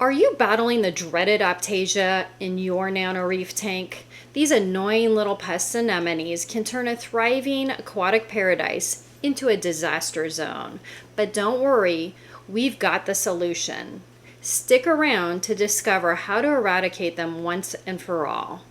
Are you battling the dreaded Aiptasia in your nano reef tank? These annoying little pest anemones can turn a thriving aquatic paradise into a disaster zone. But don't worry, we've got the solution. Stick around to discover how to eradicate them once and for all.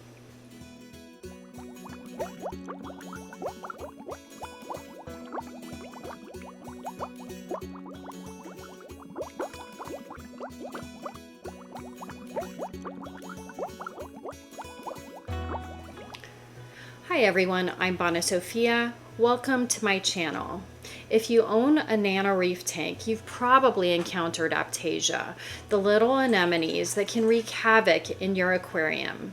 Hi everyone, I'm Bana Sophia. Welcome to my channel. If you own a nano reef tank, you've probably encountered Aiptasia, the little anemones that can wreak havoc in your aquarium.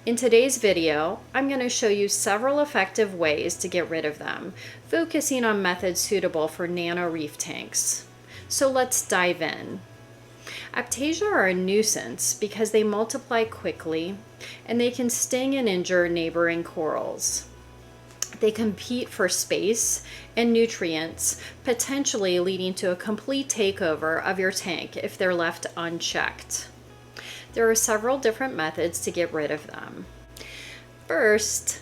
In today's video, I'm going to show you several effective ways to get rid of them, focusing on methods suitable for nano reef tanks. So let's dive in. Aiptasia are a nuisance because they multiply quickly and they can sting and injure neighboring corals. They compete for space and nutrients, potentially leading to a complete takeover of your tank if they're left unchecked. There are several different methods to get rid of them. First,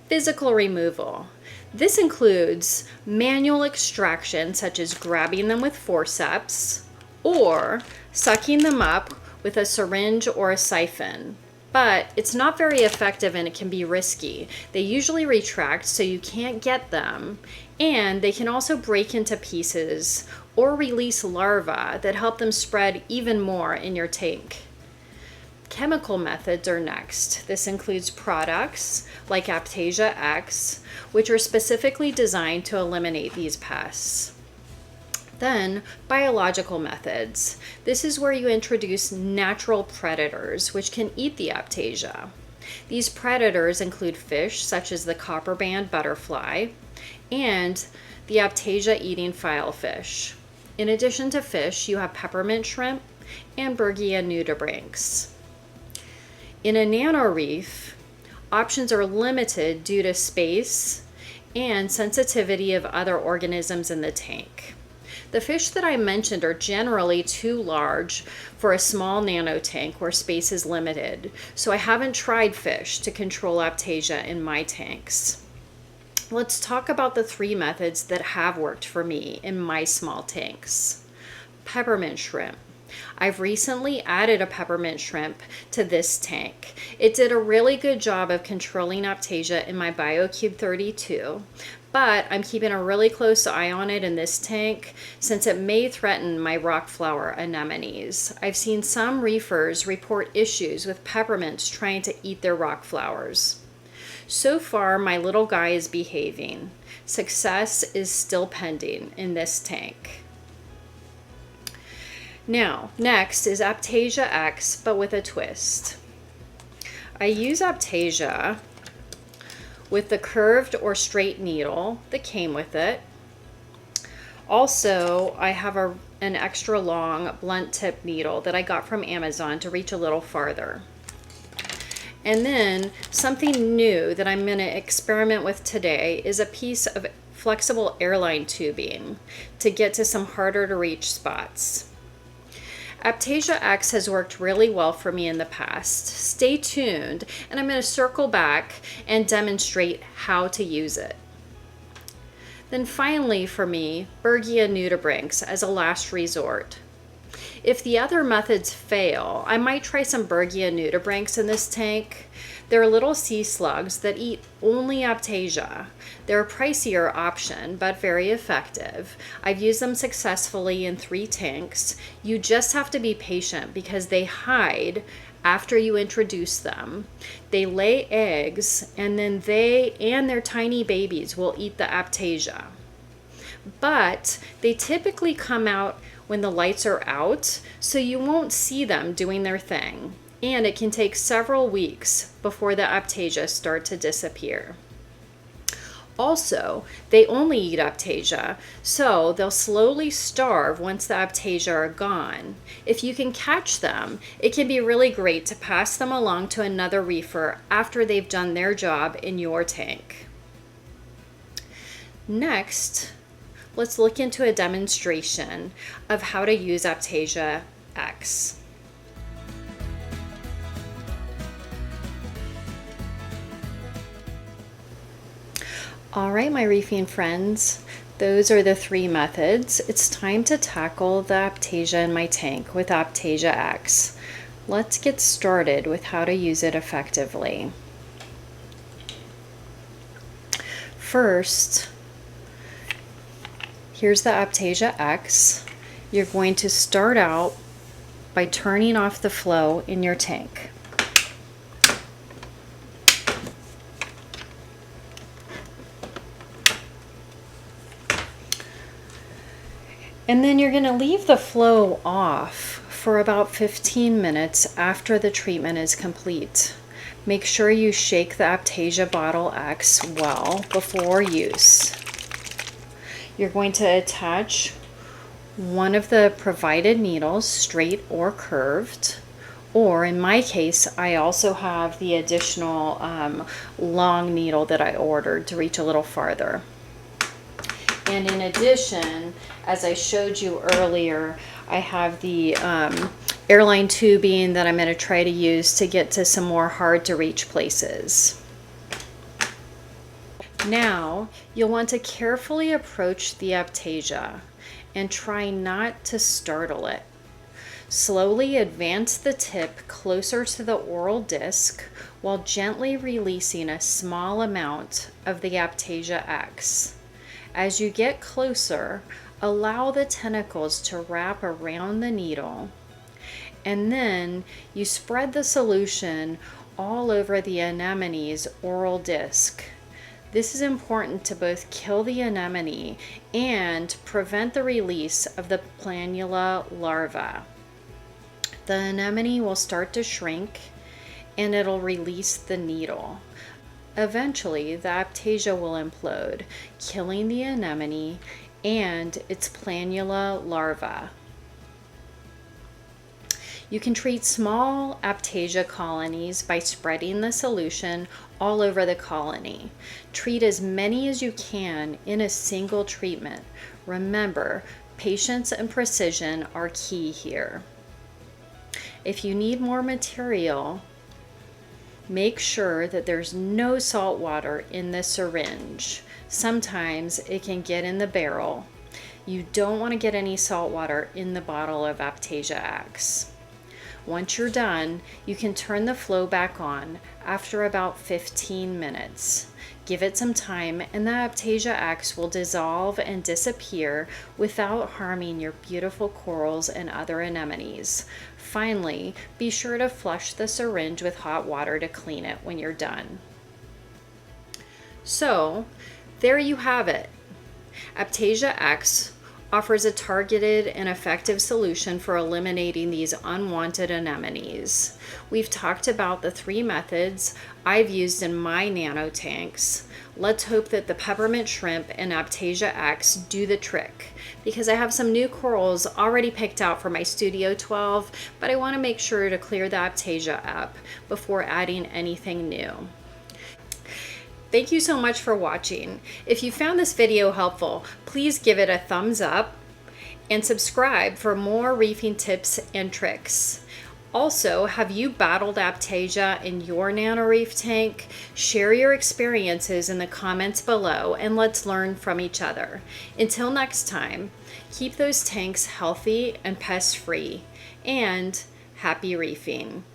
physical removal. This includes manual extraction, such as grabbing them with forceps, or sucking them up with a syringe or a siphon. But it's not very effective and it can be risky. They usually retract so you can't get them, and they can also break into pieces or release larvae that help them spread even more in your tank. Chemical methods are next. This includes products like Aiptasia X, which are specifically designed to eliminate these pests. Then, biological methods. This is where you introduce natural predators, which can eat the Aiptasia. These predators include fish, such as the copperband butterfly, and the Aiptasia eating filefish. In addition to fish, you have peppermint shrimp and Bergia nudibranchs. In a nano reef, options are limited due to space and sensitivity of other organisms in the tank. The fish that I mentioned are generally too large for a small nano tank where space is limited, so I haven't tried fish to control Aiptasia in my tanks. Let's talk about the three methods that have worked for me in my small tanks. Peppermint shrimp. I've recently added a peppermint shrimp to this tank. It did a really good job of controlling Aiptasia in my BioCube 32, but I'm keeping a really close eye on it in this tank since it may threaten my rock flower anemones. I've seen some reefers report issues with peppermints trying to eat their rock flowers. So far, my little guy is behaving. Success is still pending in this tank. Now, next is Aiptasia X, but with a twist. I use Aiptasia with the curved or straight needle that came with it. Also, I have an extra long blunt tip needle that I got from Amazon to reach a little farther. And then something new that I'm going to experiment with today is a piece of flexible airline tubing to get to some harder to reach spots. Aiptasia X has worked really well for me in the past. Stay tuned, and I'm going to circle back and demonstrate how to use it. Then finally for me, Bergia nudibranchs as a last resort. If the other methods fail, I might try some Bergia nudibranchs in this tank. They're little sea slugs that eat only Aiptasia. They're a pricier option, but very effective. I've used them successfully in 3 tanks. You just have to be patient because they hide after you introduce them. They lay eggs, and then they and their tiny babies will eat the Aiptasia. But they typically come out when the lights are out, so you won't see them doing their thing. And it can take several weeks before the Aiptasia start to disappear. Also, they only eat Aiptasia, so they'll slowly starve once the Aiptasia are gone. If you can catch them, it can be really great to pass them along to another reefer after they've done their job in your tank. Next, let's look into a demonstration of how to use Aiptasia X. All right, my reefing friends, those are the 3 methods. It's time to tackle the Aiptasia in my tank with Aiptasia X. Let's get started with how to use it effectively. First, here's the Aiptasia X. You're going to start out by turning off the flow in your tank. And then you're going to leave the flow off for about 15 minutes after the treatment is complete. Make sure you shake the Aiptasia Bottle X well before use. You're going to attach one of the provided needles, straight or curved, or in my case, I also have the additional long needle that I ordered to reach a little farther. And in addition, as I showed you earlier, I have the airline tubing that I'm going to try to use to get to some more hard to reach places. Now, you'll want to carefully approach the Aiptasia and try not to startle it. Slowly advance the tip closer to the oral disc while gently releasing a small amount of the Aiptasia X. As you get closer, allow the tentacles to wrap around the needle, and then you spread the solution all over the anemone's oral disc. This is important to both kill the anemone and prevent the release of the planula larva. The anemone will start to shrink and it'll release the needle. Eventually, the Aiptasia will implode, killing the anemone and its planula larva. You can treat small Aiptasia colonies by spreading the solution all over the colony. Treat as many as you can in a single treatment. Remember, patience and precision are key here. If you need more material, make sure that there's no salt water in the syringe. Sometimes it can get in the barrel. You don't want to get any salt water in the bottle of Aiptasia X. Once you're done, you can turn the flow back on after about 15 minutes. Give it some time and the Aiptasia X will dissolve and disappear without harming your beautiful corals and other anemones. Finally, be sure to flush the syringe with hot water to clean it when you're done. So, there you have it. Aiptasia X offers a targeted and effective solution for eliminating these unwanted anemones. We've talked about the 3 methods I've used in my nano tanks. Let's hope that the peppermint shrimp and Aiptasia X do the trick, because I have some new corals already picked out for my Studio 12, but I want to make sure to clear the Aiptasia up before adding anything new. Thank you so much for watching. If you found this video helpful, please give it a thumbs up and subscribe for more reefing tips and tricks. Also, have you battled Aiptasia in your nano reef tank? Share your experiences in the comments below and let's learn from each other. Until next time, keep those tanks healthy and pest free, and happy reefing.